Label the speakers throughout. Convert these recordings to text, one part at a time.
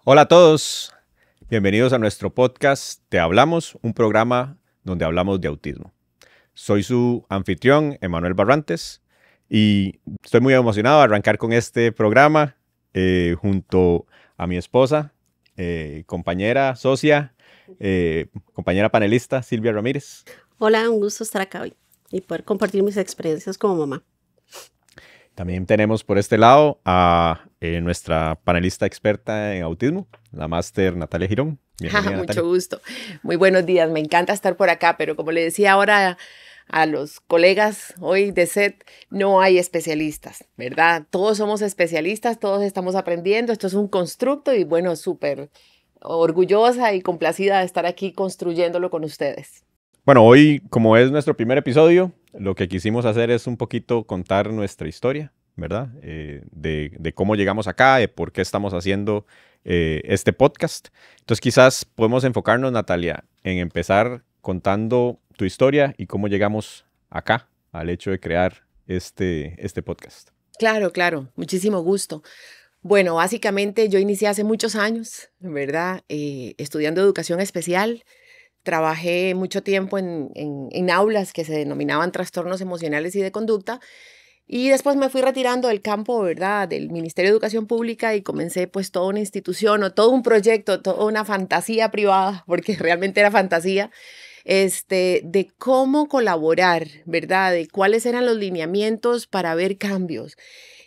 Speaker 1: Hola a todos, bienvenidos a nuestro podcast Te Hablamos, un programa donde hablamos de autismo. Soy su anfitrión, Emanuel Barrantes, y estoy muy emocionado de arrancar con este programa junto a mi esposa, compañera, socia, compañera panelista, Silvia Ramírez.
Speaker 2: Hola, un gusto estar acá hoy y poder compartir mis experiencias como mamá.
Speaker 1: También tenemos por este lado a nuestra panelista experta en autismo, la máster Natalia Girón. Bienvenida,
Speaker 3: Mucho
Speaker 1: Natalia.
Speaker 3: gusto. Muy buenos días. Me encanta estar por acá, pero como le decía ahora a los colegas hoy de SET, no hay especialistas, ¿verdad? Todos somos especialistas, todos estamos aprendiendo. Esto es un constructo y bueno, súper orgullosa y complacida de estar aquí construyéndolo con ustedes.
Speaker 1: Bueno, hoy, como es nuestro primer episodio, lo que quisimos hacer es un poquito contar nuestra historia, ¿verdad? De cómo llegamos acá, de por qué estamos haciendo este podcast. Entonces, quizás podemos enfocarnos, Natalia, en empezar contando tu historia y cómo llegamos acá, al hecho de crear este podcast.
Speaker 3: Claro, muchísimo gusto. Bueno, básicamente yo inicié hace muchos años, ¿verdad? Estudiando educación especial. Trabajé mucho tiempo en aulas que se denominaban trastornos emocionales y de conducta y después me fui retirando del campo, ¿verdad?, del Ministerio de Educación Pública y comencé pues toda una institución o todo un proyecto, toda una fantasía privada, porque realmente era fantasía, de cómo colaborar, ¿verdad?, de cuáles eran los lineamientos para ver cambios.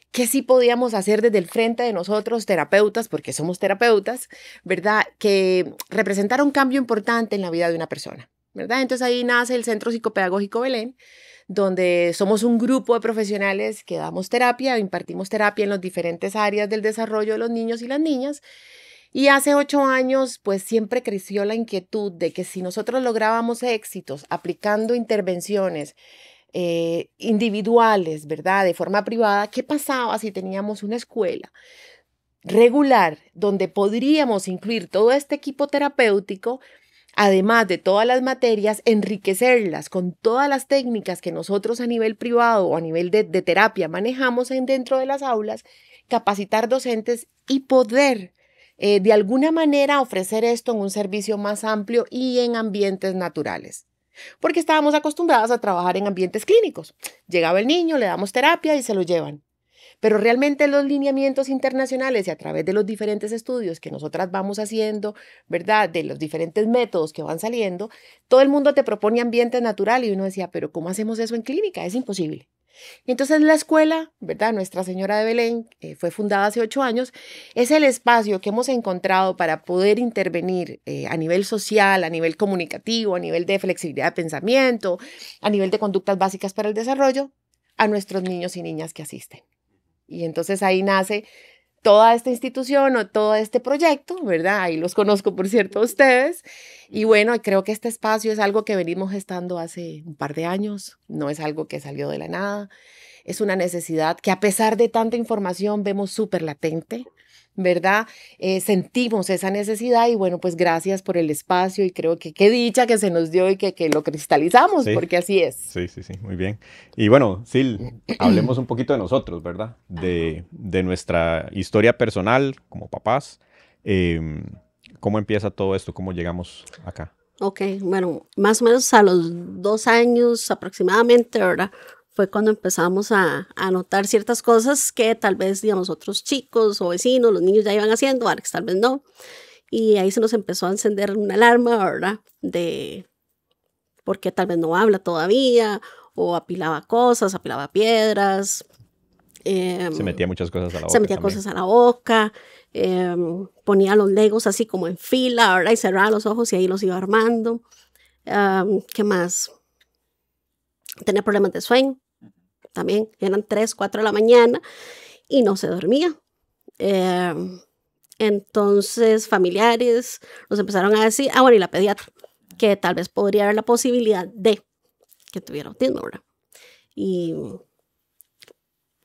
Speaker 3: ¿Qué sí podíamos hacer desde el frente de nosotros, terapeutas, porque somos terapeutas, ¿verdad? Que representara un cambio importante en la vida de una persona, ¿verdad? Entonces ahí nace el Centro Psicopedagógico Belén, donde somos un grupo de profesionales que damos terapia, impartimos terapia en las diferentes áreas del desarrollo de los niños y las niñas. Y hace 8 años, pues siempre creció la inquietud de que si nosotros lográbamos éxitos aplicando intervenciones individuales, ¿verdad? De forma privada, ¿qué pasaba si teníamos una escuela regular donde podríamos incluir todo este equipo terapéutico, además de todas las materias, enriquecerlas con todas las técnicas que nosotros a nivel privado o a nivel de terapia manejamos dentro de las aulas, capacitar docentes y poder de alguna manera ofrecer esto en un servicio más amplio y en ambientes naturales? Porque estábamos acostumbrados a trabajar en ambientes clínicos. Llegaba el niño, le damos terapia y se lo llevan. Pero realmente los lineamientos internacionales y a través de los diferentes estudios que nosotras vamos haciendo, ¿verdad? De los diferentes métodos que van saliendo, todo el mundo te propone ambiente natural y uno decía, pero ¿cómo hacemos eso en clínica? Es imposible. Y entonces la escuela, ¿verdad? Nuestra Señora de Belén, fue fundada hace 8 años, es el espacio que hemos encontrado para poder intervenir a nivel social, a nivel comunicativo, a nivel de flexibilidad de pensamiento, a nivel de conductas básicas para el desarrollo, a nuestros niños y niñas que asisten. Y entonces ahí nace toda esta institución o todo este proyecto, ¿verdad? Ahí los conozco, por cierto, a ustedes. Y bueno, creo que este espacio es algo que venimos gestando hace un par de años, no es algo que salió de la nada, es una necesidad que a pesar de tanta información vemos súper latente, ¿verdad? Sentimos esa necesidad y bueno, pues gracias por el espacio y creo que qué dicha que se nos dio y que lo cristalizamos,
Speaker 1: Sí,
Speaker 3: porque así es.
Speaker 1: sí, muy bien. Y bueno, Sil, hablemos un poquito de nosotros, ¿verdad? De nuestra historia personal como papás. Em, ¿Cómo empieza todo esto? ¿Cómo llegamos acá?
Speaker 2: Ok, bueno, más o menos a los 2 años aproximadamente, ¿verdad? Fue cuando empezamos a notar ciertas cosas que tal vez, digamos, otros chicos o vecinos, los niños ya iban haciendo, Alex tal vez no. Y ahí se nos empezó a encender una alarma, ¿verdad? De por qué tal vez no habla todavía, o apilaba cosas, apilaba piedras,
Speaker 1: Se metía muchas cosas a la
Speaker 2: se
Speaker 1: boca
Speaker 2: metía
Speaker 1: también.
Speaker 2: cosas a la boca, ponía los legos así como en fila, ¿verdad? Y cerraba los ojos y ahí los iba armando. ¿Qué más? Tenía problemas de sueño también, eran 3, 4 de la mañana y no se dormía. Entonces familiares nos empezaron a decir, bueno, y la pediatra, que tal vez podría haber la posibilidad de que tuviera autismo, ¿verdad? Y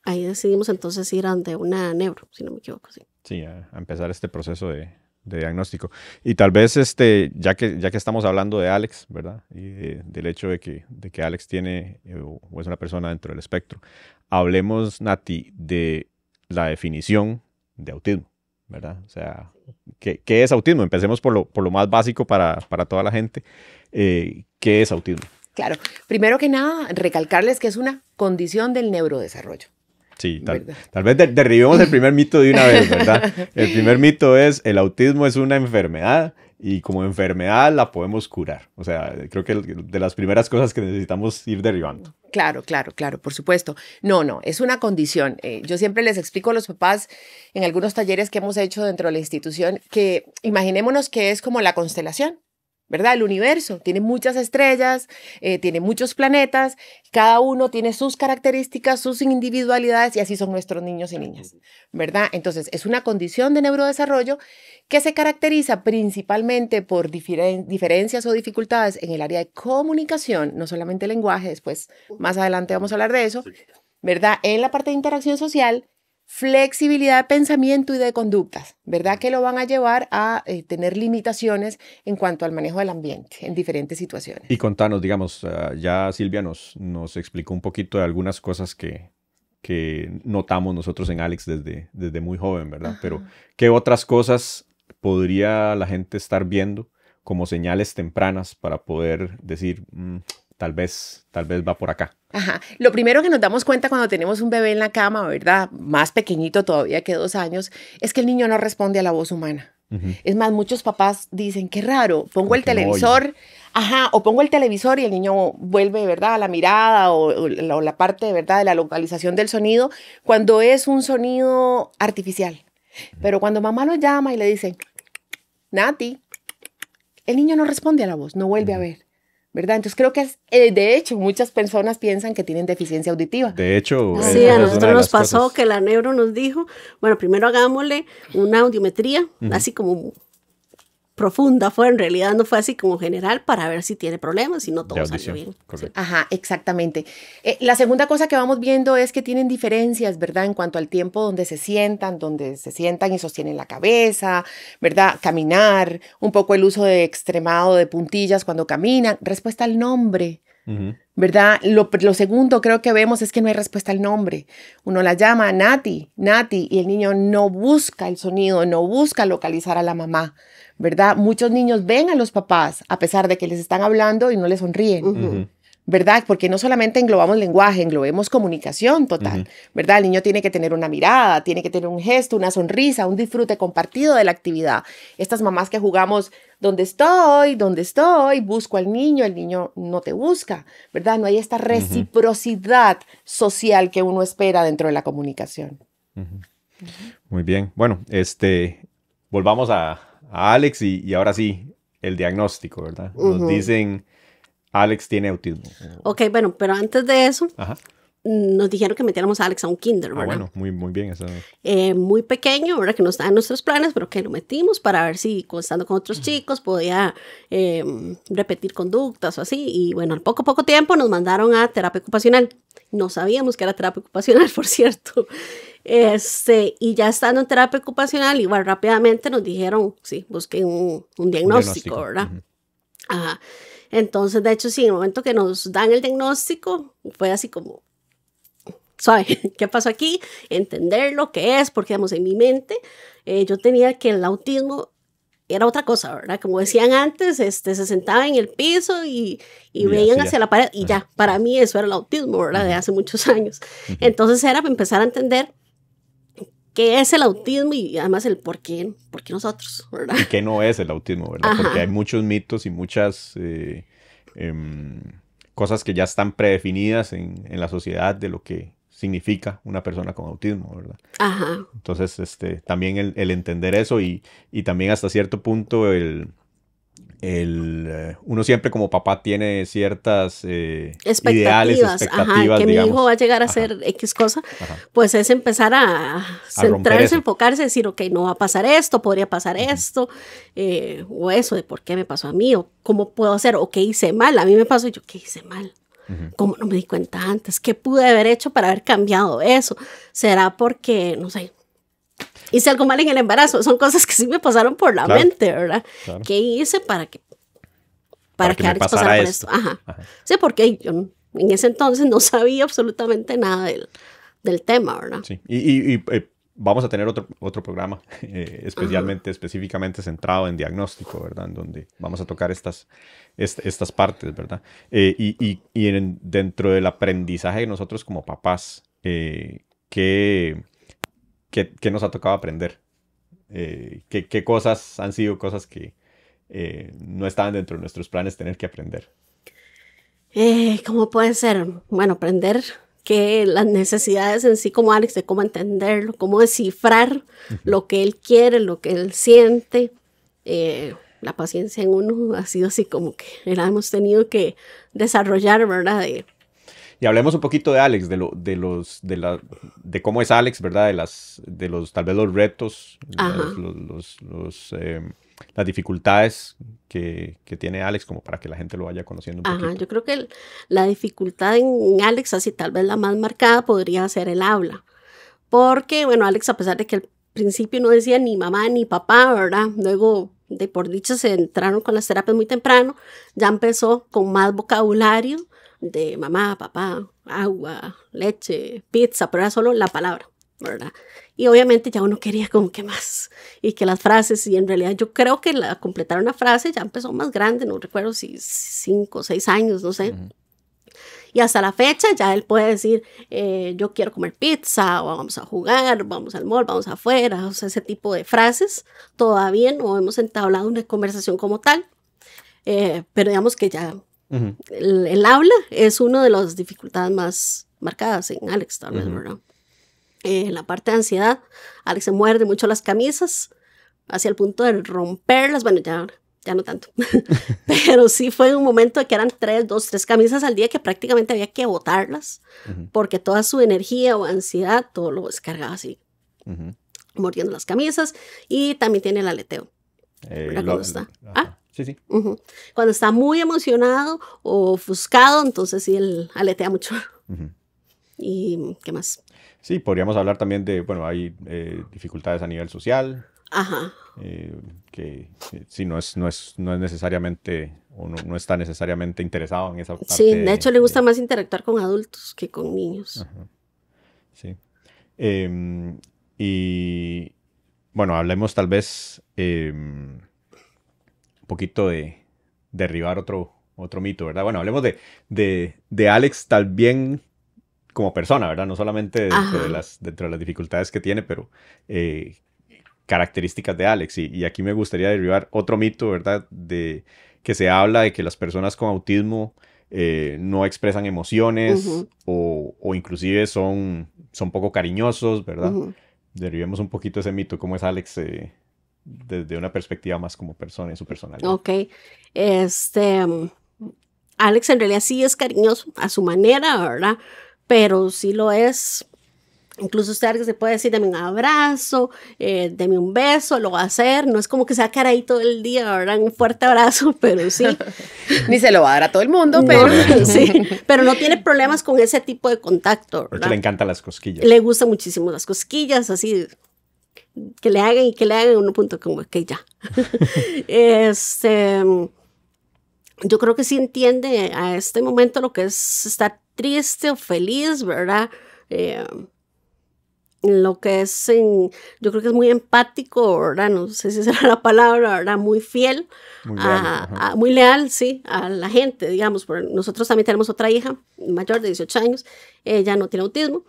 Speaker 2: ahí decidimos entonces ir ante una neuro, si no me equivoco, sí.
Speaker 1: Sí, a empezar este proceso de diagnóstico. Y tal vez, ya que estamos hablando de Alex, ¿verdad? Y del hecho de que Alex tiene o es una persona dentro del espectro, hablemos, Nati, de la definición de autismo, ¿verdad? O sea, ¿qué es autismo? Empecemos por lo más básico para toda la gente. ¿Qué es autismo?
Speaker 3: Claro, primero que nada, recalcarles que es una condición del neurodesarrollo.
Speaker 1: Sí, tal vez derribemos el primer mito de una vez, ¿verdad? El primer mito es el autismo es una enfermedad y como enfermedad la podemos curar. O sea, creo que de las primeras cosas que necesitamos ir derribando.
Speaker 3: Claro, por supuesto. No, es una condición. Yo siempre les explico a los papás en algunos talleres que hemos hecho dentro de la institución que imaginémonos que es como la constelación, ¿verdad? El universo tiene muchas estrellas, tiene muchos planetas, cada uno tiene sus características, sus individualidades y así son nuestros niños y niñas, ¿verdad? Entonces, es una condición de neurodesarrollo que se caracteriza principalmente por diferencias o dificultades en el área de comunicación, no solamente lenguaje, después más adelante vamos a hablar de eso, ¿verdad? En la parte de interacción social, flexibilidad de pensamiento y de conductas, ¿verdad? Que lo van a llevar a tener limitaciones en cuanto al manejo del ambiente en diferentes situaciones.
Speaker 1: Y contanos, digamos, ya Silvia nos explicó un poquito de algunas cosas que notamos nosotros en Alex desde muy joven, ¿verdad? Ajá. Pero, ¿qué otras cosas podría la gente estar viendo como señales tempranas para poder decir, tal vez va por acá?
Speaker 3: Ajá. Lo primero que nos damos cuenta cuando tenemos un bebé en la cama, ¿verdad? Más pequeñito todavía que 2 años, es que el niño no responde a la voz humana. Uh-huh. Es más, muchos papás dicen, qué raro, pongo el televisor, o pongo el televisor y el niño vuelve, ¿verdad? A la mirada o la parte, ¿verdad? De la localización del sonido, cuando es un sonido artificial. Pero cuando mamá lo llama y le dice, Nati, el niño no responde a la voz, no vuelve a ver. ¿Verdad? Entonces creo que de hecho muchas personas piensan que tienen deficiencia auditiva.
Speaker 1: De hecho,
Speaker 2: sí, a nosotros nos pasó que la neuro nos dijo, bueno, primero hagámosle una audiometría, así como profunda fue, en realidad no fue así como general para ver si tiene problemas, si no todo salió bien.
Speaker 3: Sí. Ajá, exactamente. La segunda cosa que vamos viendo es que tienen diferencias, ¿verdad? En cuanto al tiempo donde se sientan y sostienen la cabeza, ¿verdad? Caminar, un poco el uso de extremado de puntillas cuando caminan, respuesta al nombre. Uh-huh. ¿Verdad? Lo segundo creo que vemos es que no hay respuesta al nombre. Uno la llama Nati, y el niño no busca el sonido, no busca localizar a la mamá, ¿verdad? Muchos niños ven a los papás a pesar de que les están hablando y no les sonríen. Uh-huh. ¿Verdad? Porque no solamente englobamos lenguaje, englobemos comunicación total, uh-huh. ¿verdad? El niño tiene que tener una mirada, tiene que tener un gesto, una sonrisa, un disfrute compartido de la actividad. Estas mamás que jugamos, ¿dónde estoy? Busco al niño, el niño no te busca, ¿verdad? No hay esta reciprocidad uh-huh. social que uno espera dentro de la comunicación.
Speaker 1: Uh-huh. Uh-huh. Muy bien. Bueno, volvamos a Alex y ahora sí, el diagnóstico, ¿verdad? Nos uh-huh. dicen... Alex tiene autismo.
Speaker 2: Ok, bueno, pero antes de eso, ajá. Nos dijeron que metiéramos a Alex a un kinder, ¿verdad?
Speaker 1: Bueno, muy bien. Eso.
Speaker 2: Muy pequeño, ¿verdad? Que no está en nuestros planes, pero que lo metimos para ver si, estando con otros chicos, podía repetir conductas o así. Y bueno, al poco tiempo nos mandaron a terapia ocupacional. No sabíamos que era terapia ocupacional, por cierto. Y ya estando en terapia ocupacional, igual rápidamente nos dijeron, sí, busquen un diagnóstico, ¿verdad? Uh-huh. Ajá. Entonces, de hecho, sí, en el momento que nos dan el diagnóstico, fue así como, suave, ¿qué pasó aquí? Entender lo que es, porque, digamos, en mi mente, yo tenía que el autismo era otra cosa, ¿verdad? Como decían antes, se sentaban en el piso y veían hacia la pared, y ya, para mí eso era el autismo, ¿verdad? De hace muchos años. Entonces, era empezar a entender qué es el autismo y además el por qué nosotros, ¿verdad?
Speaker 1: Y qué no es el autismo, ¿verdad? Ajá. Porque hay muchos mitos y muchas cosas que ya están predefinidas en la sociedad de lo que significa una persona con autismo, ¿verdad?
Speaker 2: Ajá.
Speaker 1: Entonces, también el entender eso y también hasta cierto punto uno siempre como papá tiene ciertas ideales, expectativas,
Speaker 2: ajá, que digamos. Mi hijo va a llegar a hacer X cosa, ajá. Pues es empezar a centrarse, enfocarse, decir, ok, no va a pasar esto, podría pasar uh-huh. esto, o eso de por qué me pasó a mí, o cómo puedo hacer, o qué hice mal, a mí me pasó y yo, ¿qué hice mal? Uh-huh. ¿Cómo no me di cuenta antes? ¿Qué pude haber hecho para haber cambiado eso? ¿Será porque, no sé, hice algo mal en el embarazo? Son cosas que sí me pasaron por la mente, ¿verdad? Claro. ¿Qué hice para que Alex pasara por esto? Ajá. Sí, porque yo en ese entonces no sabía absolutamente nada del tema, ¿verdad?
Speaker 1: Sí, y vamos a tener otro programa específicamente centrado en diagnóstico, ¿verdad? En donde vamos a tocar estas partes, ¿verdad? Dentro del aprendizaje de nosotros como papás, ¿qué nos ha tocado aprender? ¿Qué cosas han sido cosas que no estaban dentro de nuestros planes tener que aprender?
Speaker 2: ¿Cómo puede ser? Bueno, aprender que las necesidades en sí como Alex, de cómo entenderlo, cómo descifrar lo que él quiere, lo que él siente. La paciencia en uno ha sido así como que la hemos tenido que desarrollar, ¿verdad?
Speaker 1: Y hablemos un poquito de Alex, de cómo es Alex, ¿verdad? Tal vez los retos, las dificultades que tiene Alex, como para que la gente lo vaya conociendo un poquito.
Speaker 2: Yo creo que la dificultad en Alex, así tal vez la más marcada, podría ser el habla. Porque, bueno, Alex, a pesar de que al principio no decía ni mamá ni papá, ¿verdad? Luego, de por dicho, se entraron con las terapias muy temprano, ya empezó con más vocabulario de mamá, papá, agua, leche, pizza, pero era solo la palabra, ¿verdad? Y obviamente ya uno quería como que más, y que las frases, y en realidad yo creo que completar una frase ya empezó más grande, no recuerdo si 5 o 6 años, no sé. Y hasta la fecha ya él puede decir, yo quiero comer pizza, o vamos a jugar, vamos al mall, vamos afuera, o sea, ese tipo de frases. Todavía no hemos entablado una conversación como tal, pero digamos que ya el habla es una de las dificultades más marcadas en Alex, tal vez, ¿verdad? En la parte de ansiedad, Alex se muerde mucho las camisas, hacia el punto de romperlas, bueno, ya no tanto, pero sí fue un momento de que eran 2, 3 camisas al día que prácticamente había que botarlas, porque toda su energía o ansiedad, todo lo descargaba así, mordiendo las camisas, y también tiene el aleteo. Cuando está.
Speaker 1: Sí.
Speaker 2: Cuando está muy emocionado o ofuscado, entonces sí, él aletea mucho. ¿Y qué más?
Speaker 1: Sí, podríamos hablar también de, bueno, hay dificultades a nivel social. Que sí, no es necesariamente, o no está necesariamente interesado en esa parte.
Speaker 2: Sí, de hecho le gusta más interactuar con adultos que con niños.
Speaker 1: Sí. Y bueno, hablemos tal vez un poquito de derribar otro mito, ¿verdad? Bueno, hablemos de Alex también como persona, ¿verdad? No solamente dentro de las dificultades que tiene, pero características de Alex. Y aquí me gustaría derribar otro mito, ¿verdad? De que se habla de que las personas con autismo no expresan emociones o inclusive son poco cariñosos, ¿verdad? Derribemos un poquito ese mito. ¿Cómo es Alex desde una perspectiva más como persona y su personalidad?
Speaker 2: Ok. Alex en realidad sí es cariñoso a su manera, ¿verdad? Pero sí lo es. Incluso usted se puede decir, dame un abrazo, dame un beso, lo va a hacer. No es como que se va a quedar ahí todo el día, ¿verdad? Un fuerte abrazo, pero sí.
Speaker 3: Ni se lo va a dar a todo el mundo, pero...
Speaker 2: No, sí, pero no tiene problemas con ese tipo de contacto, ¿verdad?
Speaker 1: Le encantan las cosquillas.
Speaker 2: Le gustan muchísimo las cosquillas, así, que le hagan y que le hagan un punto como que ya. Yo creo que sí entiende a este momento lo que es estar triste o feliz, ¿verdad? Lo que es, yo creo que es muy empático, ¿verdad? No sé si será la palabra, ¿verdad? Muy fiel, muy leal, sí, a la gente, digamos. Nosotros también tenemos otra hija mayor de 18 años, ella no tiene autismo,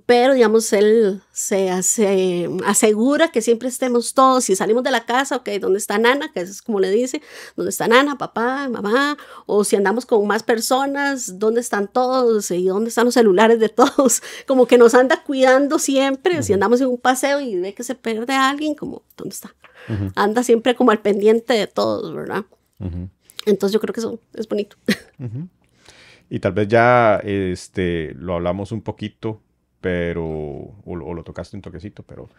Speaker 2: pero digamos, él se asegura que siempre estemos todos. Si salimos de la casa, ok, ¿dónde está Nana? Que es como le dice, ¿dónde está Nana, papá, mamá? O si andamos con más personas, ¿dónde están todos? ¿Y dónde están los celulares de todos? Como que nos anda cuidando siempre. Si andamos en un paseo y ve que se pierde a alguien, como, ¿dónde está? Anda siempre como al pendiente de todos, ¿verdad? Entonces yo creo que eso es bonito.
Speaker 1: Y tal vez ya lo hablamos un poquito, pero, o lo tocaste un toquecito, pero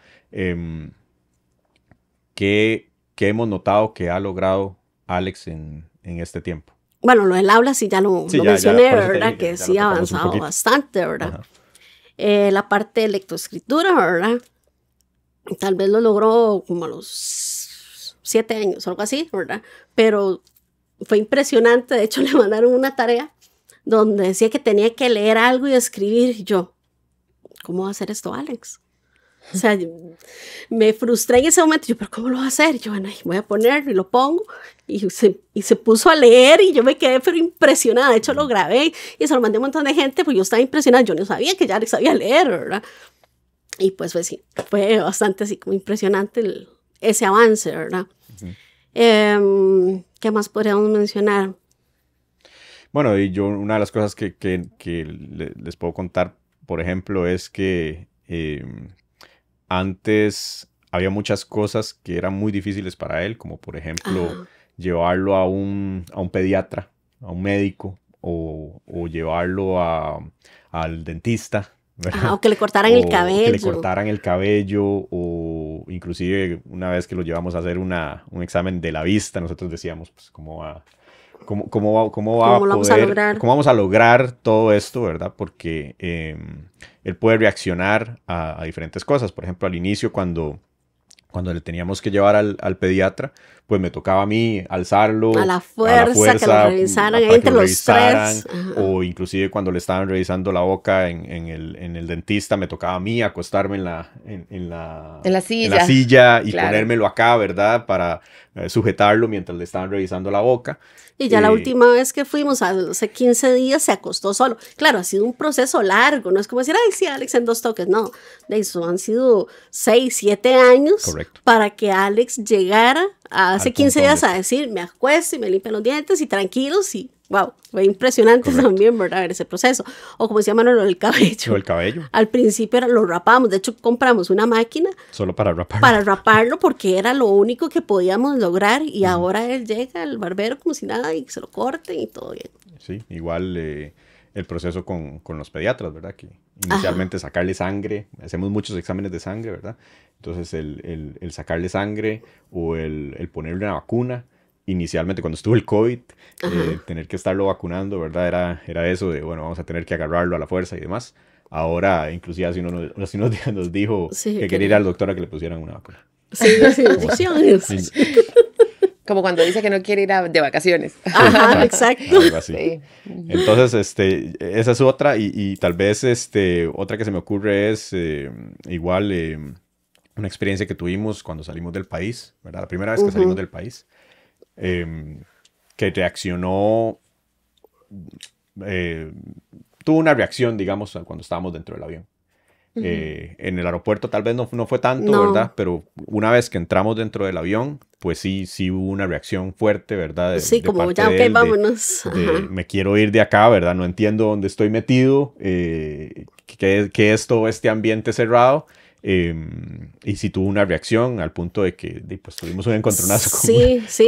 Speaker 1: ¿qué hemos notado que ha logrado Alex en este tiempo?
Speaker 2: Bueno, lo del habla sí ya lo mencioné, ¿verdad? Que sí ha avanzado bastante, ¿verdad? La parte de lectoescritura, ¿verdad? Tal vez lo logró como a los 7 años, algo así, ¿verdad? Pero fue impresionante. De hecho, le mandaron una tarea donde decía que tenía que leer algo y escribir. Y yo, ¿cómo va a hacer esto, Alex? O sea, me frustré en ese momento. Yo, ¿pero cómo lo voy a hacer? Yo, bueno, voy a ponerlo y lo pongo. Y se puso a leer y yo me quedé pero impresionada. De hecho, lo grabé y se lo mandé a un montón de gente, pues yo estaba impresionada. Yo no sabía que ya Alex sabía leer, ¿verdad? Y pues sí, fue bastante así como impresionante ese avance, ¿verdad? ¿Qué más podríamos mencionar?
Speaker 1: Bueno, y yo una de las cosas que les puedo contar, por ejemplo, es que antes había muchas cosas que eran muy difíciles para él, como por ejemplo llevarlo a un pediatra, a un médico, o llevarlo al dentista, ¿verdad?
Speaker 2: O que le cortaran el cabello.
Speaker 1: Que le cortaran el cabello, o inclusive una vez que lo llevamos a hacer un examen de la vista, nosotros decíamos, pues, ¿cómo vamos a lograr todo esto, ¿verdad? Porque él puede reaccionar a diferentes cosas. Por ejemplo, al inicio, cuando le teníamos que llevar al pediatra, pues me tocaba a mí alzarlo
Speaker 2: a la fuerza que lo revisaran entre los tres.
Speaker 1: O inclusive cuando le estaban revisando la boca en el dentista, me tocaba a mí acostarme en la silla y ponérmelo acá, ¿verdad? Para sujetarlo mientras le estaban revisando la boca.
Speaker 2: Y ya la última vez que fuimos, hace 15 días, se acostó solo. Claro, ha sido un proceso largo, no es como decir, ay, sí, Alex en 2 toques, no. De eso han sido 6, 7 años.
Speaker 1: Correcto.
Speaker 2: Para que Alex llegara hace 15 días a decir, me acuesto y me limpio los dientes y tranquilos y wow, fue impresionante. Correcto. También, ¿verdad? Ver ese proceso. O como decía Manuel, el cabello.
Speaker 1: El cabello.
Speaker 2: Al principio lo rapábamos, de hecho compramos una máquina.
Speaker 1: Solo para raparlo.
Speaker 2: Para raparlo porque era lo único que podíamos lograr y ahora él llega al barbero como si nada y se lo corten y todo bien.
Speaker 1: Sí, igual el proceso con los pediatras, ¿verdad? Que inicialmente sacarle sangre, hacemos muchos exámenes de sangre, ¿verdad? Entonces el sacarle sangre o el ponerle una vacuna. Inicialmente, cuando estuvo el COVID, tener que estarlo vacunando, ¿verdad? Era eso de, bueno, vamos a tener que agarrarlo a la fuerza y demás. Ahora, inclusive hace unos días nos dijo que quería ir al doctor a que le pusieran una vacuna.
Speaker 2: Sí, inyecciones.
Speaker 3: Como cuando dice que no quiere ir de vacaciones.
Speaker 2: Ajá, exacto.
Speaker 1: Algo así. Sí. Entonces, esa es otra. Y tal vez otra que se me ocurre es igual una experiencia que tuvimos cuando salimos del país, ¿verdad? La primera vez que salimos del país. Que reaccionó, tuvo una reacción, digamos, cuando estábamos dentro del avión. En el aeropuerto tal vez no fue tanto, ¿verdad? Pero una vez que entramos dentro del avión, pues sí hubo una reacción fuerte, ¿verdad?
Speaker 2: Como ya, ok, vámonos.
Speaker 1: Me quiero ir de acá, ¿verdad? No entiendo dónde estoy metido, qué es todo este ambiente cerrado. Y sí tuvo una reacción al punto de que pues, tuvimos un encontronazo con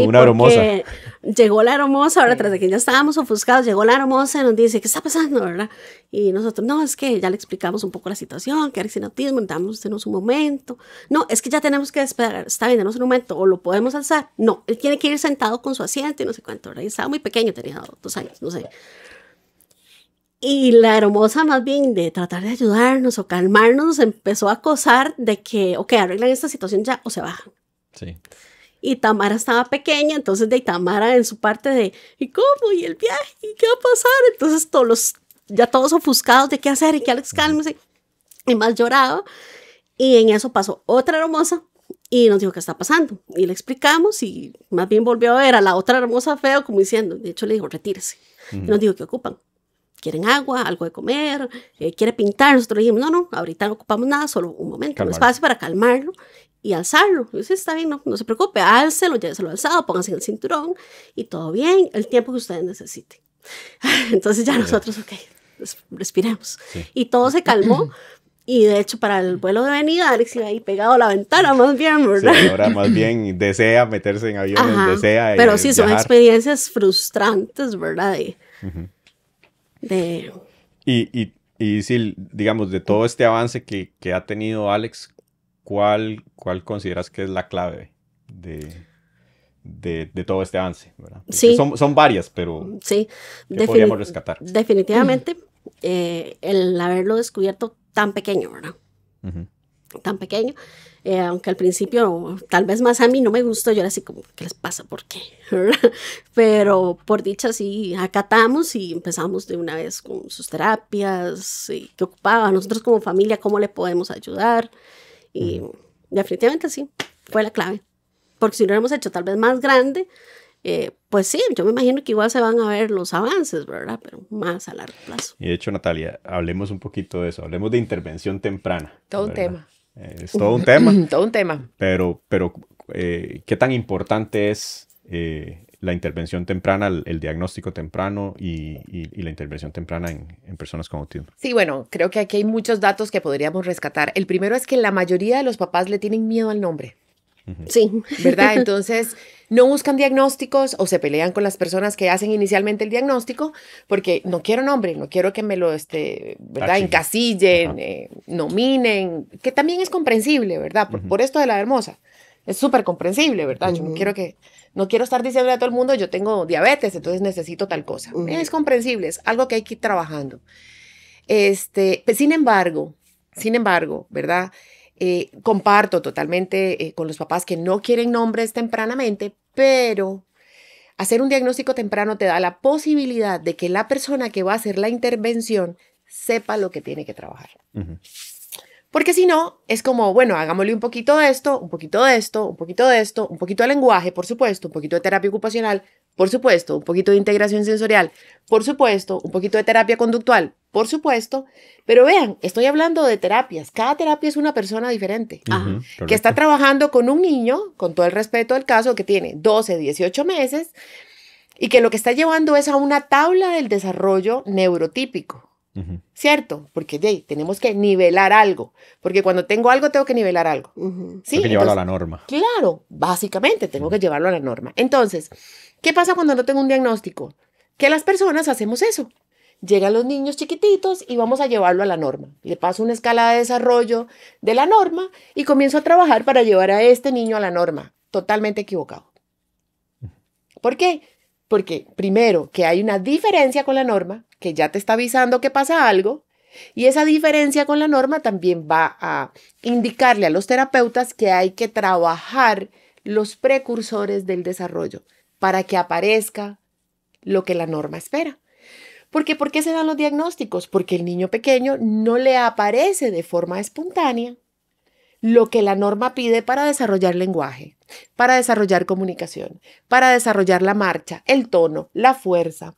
Speaker 1: una aeromoza.
Speaker 2: Llegó la aeromoza, ahora tras de que ya estábamos ofuscados, llegó la aeromoza y nos dice, ¿qué está pasando, verdad? Y nosotros, no, es que ya le explicamos un poco la situación, que Alex tiene autismo, denos un momento. No, es que ya tenemos que despegar, está bien, denos un momento, o lo podemos alzar. No, él tiene que ir sentado con su asiento y no sé cuánto, ¿verdad? Y estaba muy pequeño, tenía 2 años, no sé. Y la hermosa, más bien de tratar de ayudarnos o calmarnos, empezó a acosar de que, ok, arreglan esta situación ya o se bajan.
Speaker 1: Sí.
Speaker 2: Y Tamara estaba pequeña, entonces de Tamara en su parte de, ¿y cómo? ¿Y el viaje? ¿Y qué va a pasar? Entonces ya todos ofuscados de qué hacer y que Alex cálmese. Y más lloraba. Y en eso pasó otra hermosa y nos dijo qué está pasando. Y le explicamos y más bien volvió a ver a la otra hermosa feo como diciendo, de hecho le dijo, retírese. Y nos dijo, ¿qué ocupan? ¿Quieren agua, algo de comer? ¿Quiere pintar? Nosotros dijimos, no, ahorita no ocupamos nada, solo un momento, un espacio para calmarlo y alzarlo. Y dice, está bien, no se preocupe, álcelo, lléveselo alzado, pónganse en el cinturón y todo bien, el tiempo que ustedes necesiten. Entonces ya nosotros, ok, respiremos. Sí. Y todo se calmó. Y de hecho, para el vuelo de venida, Alex iba ahí pegado a la ventana, más bien, ¿verdad?
Speaker 1: Sí, ahora más bien desea meterse en aviones, desea
Speaker 2: pero sí, son experiencias frustrantes, ¿verdad?
Speaker 1: Y sí, digamos, de todo este avance que ha tenido Alex, ¿cuál consideras que es la clave de todo este avance, ¿verdad?
Speaker 2: Sí.
Speaker 1: Son varias, pero
Speaker 2: sí,
Speaker 1: ¿qué podríamos rescatar?
Speaker 2: Definitivamente, el haberlo descubierto tan pequeño, ¿verdad? Tan pequeño. Aunque al principio, tal vez más a mí no me gustó, yo era así como, ¿qué les pasa? ¿Por qué? Pero por dicha sí, acatamos y empezamos de una vez con sus terapias, y qué ocupaba, nosotros como familia, cómo le podemos ayudar. Y definitivamente sí, fue la clave. Porque si lo hubiéramos hecho tal vez más grande, pues sí, yo me imagino que igual se van a ver los avances, ¿verdad? Pero más a largo plazo.
Speaker 1: Y de hecho, Natalia, hablemos un poquito de eso. Hablemos de intervención temprana.
Speaker 3: Todo un
Speaker 1: ¿verdad?
Speaker 3: tema.
Speaker 1: Es todo un tema.
Speaker 3: Todo un tema.
Speaker 1: Pero ¿qué tan importante es la intervención temprana, el diagnóstico temprano y la intervención temprana en personas con autismo?
Speaker 3: Sí, bueno, creo que aquí hay muchos datos que podríamos rescatar. El primero es que la mayoría de los papás le tienen miedo al nombre.
Speaker 2: Sí.
Speaker 3: ¿Verdad? Entonces, no buscan diagnósticos o se pelean con las personas que hacen inicialmente el diagnóstico porque no quiero nombre, no quiero que me lo, ¿verdad? Encasillen, nominen, que también es comprensible, ¿verdad? Por esto de la hermosa. Es súper comprensible, ¿verdad? Yo no quiero estar diciéndole a todo el mundo, yo tengo diabetes, entonces necesito tal cosa. Es comprensible, es algo que hay que ir trabajando. Pues, sin embargo, ¿verdad? Comparto totalmente con los papás que no quieren nombres tempranamente, pero hacer un diagnóstico temprano te da la posibilidad de que la persona que va a hacer la intervención sepa lo que tiene que trabajar. Porque si no, es como, bueno, hagámosle un poquito de esto, un poquito de esto, un poquito de esto, un poquito de lenguaje, por supuesto, un poquito de terapia ocupacional, por supuesto, un poquito de integración sensorial, por supuesto, un poquito de terapia conductual, por supuesto. Pero vean, estoy hablando de terapias. Cada terapia es una persona diferente que está trabajando con un niño, con todo el respeto del caso, que tiene 12, 18 meses y que lo que está llevando es a una tabla del desarrollo neurotípico. ¿Cierto? Porque tenemos que nivelar algo. Porque cuando tengo algo, tengo que nivelar algo. ¿Sí?
Speaker 1: Tengo que llevarlo a la norma.
Speaker 3: Claro, básicamente tengo que llevarlo a la norma. Entonces, ¿qué pasa cuando no tengo un diagnóstico? Que las personas hacemos eso. Llegan los niños chiquititos y vamos a llevarlo a la norma. Le paso una escala de desarrollo de la norma y comienzo a trabajar para llevar a este niño a la norma. Totalmente equivocado. ¿Por qué? Porque primero, que hay una diferencia con la norma, que ya te está avisando que pasa algo, y esa diferencia con la norma también va a indicarle a los terapeutas que hay que trabajar los precursores del desarrollo para que aparezca lo que la norma espera. Porque, ¿por qué se dan los diagnósticos? Porque el niño pequeño no le aparece de forma espontánea lo que la norma pide para desarrollar lenguaje, para desarrollar comunicación, para desarrollar la marcha, el tono, la fuerza,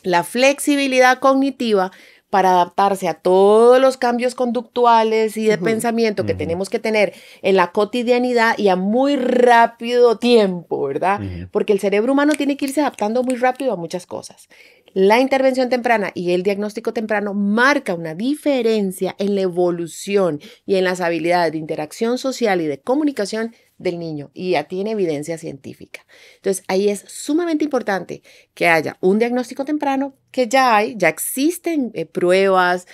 Speaker 3: la flexibilidad cognitiva para adaptarse a todos los cambios conductuales y de pensamiento que tenemos que tener en la cotidianidad y a muy rápido tiempo, ¿verdad? Porque el cerebro humano tiene que irse adaptando muy rápido a muchas cosas. La intervención temprana y el diagnóstico temprano marca una diferencia en la evolución y en las habilidades de interacción social y de comunicación del niño, y ya tiene evidencia científica. Entonces, ahí es sumamente importante que haya un diagnóstico temprano, que ya existen pruebas,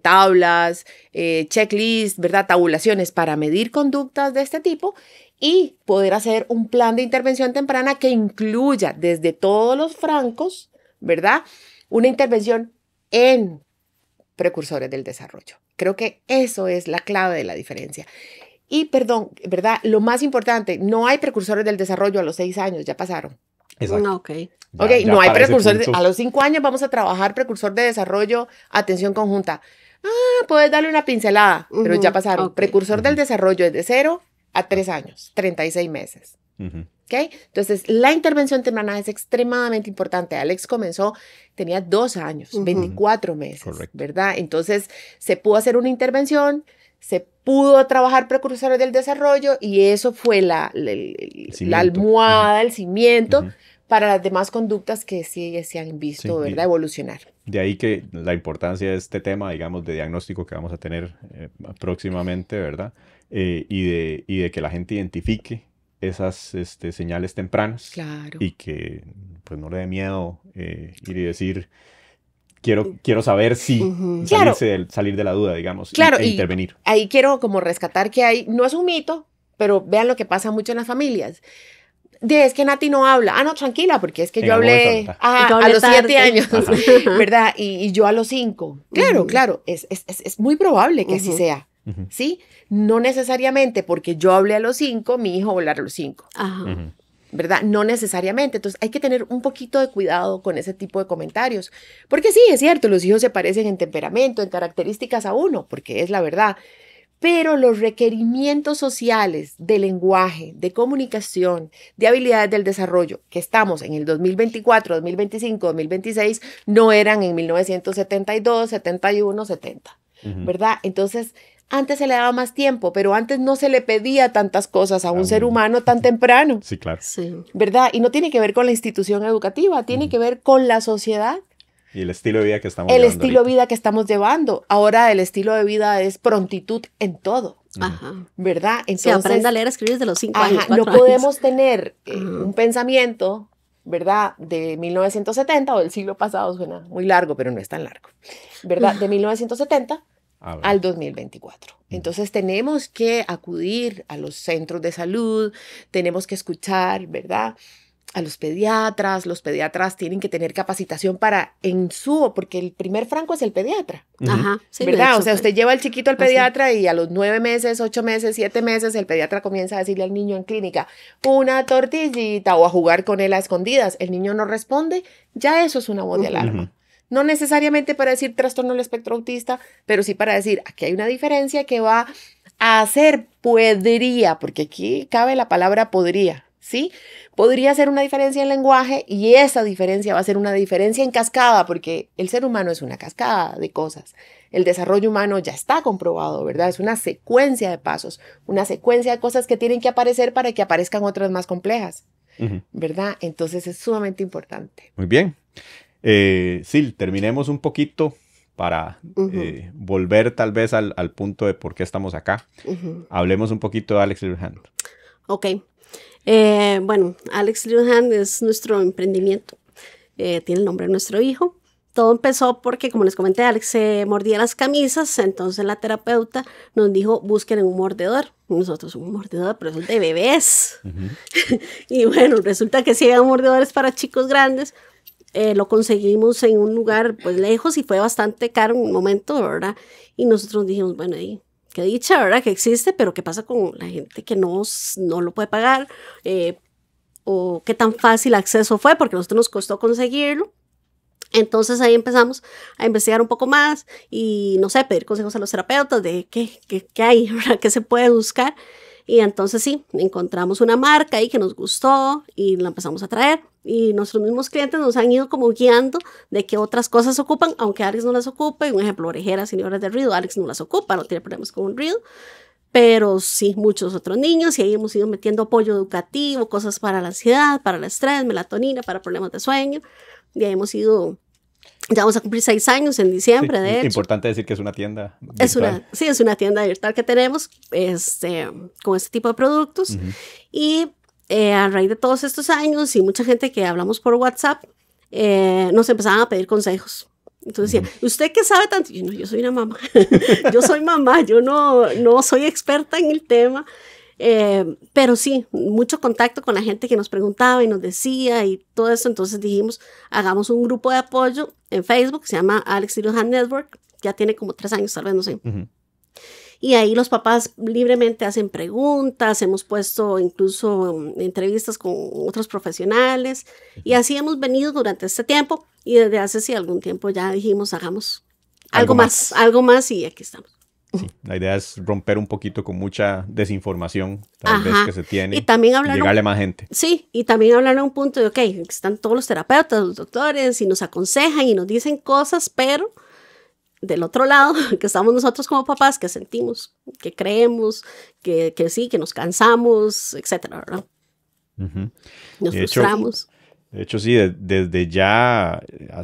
Speaker 3: tablas, checklists, ¿verdad? Tabulaciones para medir conductas de este tipo y poder hacer un plan de intervención temprana que incluya desde todos los francos, ¿verdad? Una intervención en precursores del desarrollo. Creo que eso es la clave de la diferencia. Y, perdón, ¿verdad? Lo más importante, no hay precursores del desarrollo a los 6 años, ya pasaron.
Speaker 1: Exacto.
Speaker 3: Ya no hay precursores. A los 5 años vamos a trabajar precursor de desarrollo, atención conjunta. Puedes darle una pincelada, pero ya pasaron. Precursor del desarrollo es de 0 a 3 años, 36 meses. ¿Okay? Entonces, la intervención temprana es extremadamente importante. Alex comenzó, tenía 2 años, 24 meses, correcto, ¿verdad? Entonces, se pudo hacer una intervención, se pudo trabajar precursores del desarrollo y eso fue la almohada, el cimiento para las demás conductas que sí se han visto, ¿verdad? Evolucionar.
Speaker 1: De ahí que la importancia de este tema, digamos, de diagnóstico que vamos a tener próximamente, ¿verdad? Y de que la gente identifique esas señales tempranas.
Speaker 3: Claro.
Speaker 1: Y que pues no le dé miedo ir y decir, quiero saber si salir de la duda, digamos, e intervenir.
Speaker 3: Ahí quiero como rescatar que no es un mito, pero vean lo que pasa mucho en las familias. Es que Nati no habla. No, tranquila, porque es que yo hablé a los 7 años, ¿verdad? Y yo a los 5. Claro, es muy probable que así sea. ¿Sí? No necesariamente porque yo hablé a los 5, mi hijo va a hablar a los 5. ¿Verdad? No necesariamente. Entonces hay que tener un poquito de cuidado con ese tipo de comentarios. Porque sí, es cierto, los hijos se parecen en temperamento, en características a uno, porque es la verdad. pero los requerimientos sociales de lenguaje, de comunicación, de habilidades del desarrollo, que estamos en el 2024, 2025, 2026, no eran en 1972, 71, 70, ¿verdad? Entonces, antes se le daba más tiempo, pero antes no se le pedía tantas cosas a un ser humano tan temprano.
Speaker 1: Sí, claro.
Speaker 2: Sí.
Speaker 3: ¿Verdad? Y no tiene que ver con la institución educativa, tiene que ver con la sociedad.
Speaker 1: Y el estilo de vida que estamos
Speaker 3: El
Speaker 1: llevando
Speaker 3: estilo de
Speaker 1: ahorita.
Speaker 3: vida que estamos llevando. Ahora el estilo de vida es prontitud en todo,
Speaker 2: Ajá.
Speaker 3: ¿verdad?
Speaker 2: Se
Speaker 3: Entonces,
Speaker 2: aprende a leer y escribir desde los 5
Speaker 3: ajá,
Speaker 2: años.
Speaker 3: no
Speaker 2: 4 años.
Speaker 3: podemos tener un pensamiento, ¿verdad? De 1970 o del siglo pasado, suena muy largo, pero no es tan largo, ¿verdad? De 1970
Speaker 1: A ver.
Speaker 3: al 2024. Entonces tenemos que acudir a los centros de salud, tenemos que escuchar, ¿verdad? A los pediatras tienen que tener capacitación porque el primer franco es el pediatra,
Speaker 2: Ajá. Sí, de
Speaker 3: ¿verdad?
Speaker 2: hecho,
Speaker 3: O sea,
Speaker 2: pues.
Speaker 3: usted lleva al chiquito al
Speaker 2: Así.
Speaker 3: pediatra y a los 9 meses, 8 meses, 7 meses, el pediatra comienza a decirle al niño en clínica, una tortillita o a jugar con él a escondidas. El niño no responde, ya eso es una voz de alarma. No necesariamente para decir trastorno del espectro autista, pero sí para decir, aquí hay una diferencia que va a hacer, podría, porque aquí cabe la palabra podría, ¿sí? Podría ser una diferencia en lenguaje y esa diferencia va a ser una diferencia en cascada, porque el ser humano es una cascada de cosas. El desarrollo humano ya está comprobado, ¿verdad? Es una secuencia de pasos, una secuencia de cosas que tienen que aparecer para que aparezcan otras más complejas, ¿verdad? Entonces es sumamente importante.
Speaker 1: Muy bien. Sil, terminemos un poquito para volver tal vez al punto de por qué estamos acá. Hablemos un poquito de Alex Little Hand.
Speaker 2: Ok. Bueno, Alex Little Hand es nuestro emprendimiento. Tiene el nombre de nuestro hijo. Todo empezó porque, como les comenté, Alex se mordía las camisas, entonces la terapeuta nos dijo, busquen un mordedor. Nosotros, un mordedor, pero eso es de bebés. Y bueno, resulta que sí había mordedores para chicos grandes. Lo conseguimos en un lugar pues lejos y fue bastante caro en un momento, ¿verdad? Y nosotros dijimos, bueno, ahí, qué dicha, ¿verdad? Que existe, pero ¿qué pasa con la gente que no lo puede pagar? O qué tan fácil acceso fue, porque a nosotros nos costó conseguirlo. Entonces ahí empezamos a investigar un poco más y, no sé, pedir consejos a los terapeutas de qué hay, ¿verdad? ¿Qué se puede buscar? Y entonces sí, encontramos una marca ahí que nos gustó y la empezamos a traer. Y nuestros mismos clientes nos han ido como guiando de qué otras cosas ocupan, aunque Alex no las ocupe. Un ejemplo, orejeras y horas de ruido, Alex no las ocupa, no tiene problemas con un ruido. Pero sí, muchos otros niños, y ahí hemos ido metiendo apoyo educativo, cosas para la ansiedad, para el estrés, melatonina, para problemas de sueño. Y ahí hemos ido, ya vamos a cumplir 6 años en diciembre,
Speaker 1: Sí,
Speaker 2: de hecho.
Speaker 1: Importante decir que es una tienda virtual.
Speaker 2: Es una tienda virtual que tenemos con este tipo de productos. Y a raíz de todos estos años y mucha gente que hablamos por WhatsApp, nos empezaban a pedir consejos. Entonces decían, ¿usted qué sabe tanto? Y yo, no, yo soy una mamá. Yo soy mamá, yo no soy experta en el tema. Pero sí, mucho contacto con la gente que nos preguntaba y nos decía y todo eso. Entonces dijimos, hagamos un grupo de apoyo en Facebook que se llama Alex Little Hand Network. Ya tiene como 3 años, tal vez, no sé. Y ahí los papás libremente hacen preguntas, hemos puesto incluso entrevistas con otros profesionales y así hemos venido durante este tiempo y desde hace algún tiempo ya dijimos, hagamos algo más y aquí estamos.
Speaker 1: Sí, la idea es romper un poquito con mucha desinformación tal vez que se tiene
Speaker 2: y también
Speaker 1: llegarle a más gente.
Speaker 2: Sí, y también hablar a un punto de, ok, están todos los terapeutas, los doctores y nos aconsejan y nos dicen cosas, pero del otro lado, que estamos nosotros como papás, que sentimos, que creemos, que sí, que nos cansamos, etcétera, ¿verdad? Nos frustramos.
Speaker 1: De hecho, sí, desde ya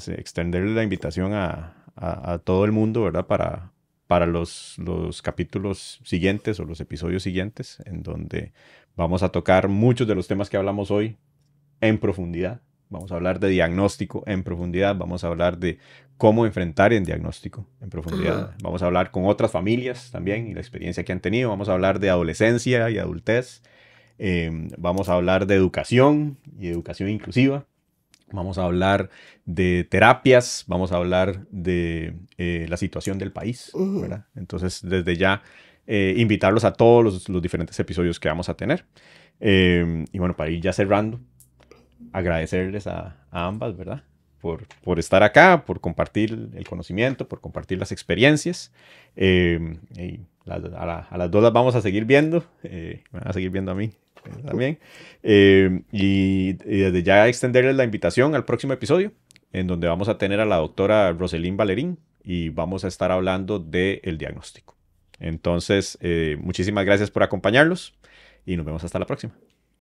Speaker 1: extenderle la invitación a todo el mundo, ¿verdad? Para los capítulos siguientes o los episodios siguientes, en donde vamos a tocar muchos de los temas que hablamos hoy en profundidad. Vamos a hablar de diagnóstico en profundidad, vamos a hablar de cómo enfrentar el diagnóstico en profundidad. Vamos a hablar con otras familias también y la experiencia que han tenido. Vamos a hablar de adolescencia y adultez. Vamos a hablar de educación y educación inclusiva. Vamos a hablar de terapias. Vamos a hablar de la situación del país, ¿verdad? Entonces, desde ya, invitarlos a todos los diferentes episodios que vamos a tener. Y bueno, para ir ya cerrando, agradecerles a ambas, ¿verdad? por estar acá, por compartir el conocimiento, por compartir las experiencias. Y a las dos las vamos a seguir viendo. Me van a seguir viendo a mí también. Y desde ya extenderles la invitación al próximo episodio, en donde vamos a tener a la doctora Roselín Valerín y vamos a estar hablando del diagnóstico. Entonces, muchísimas gracias por acompañarlos y nos vemos hasta la próxima.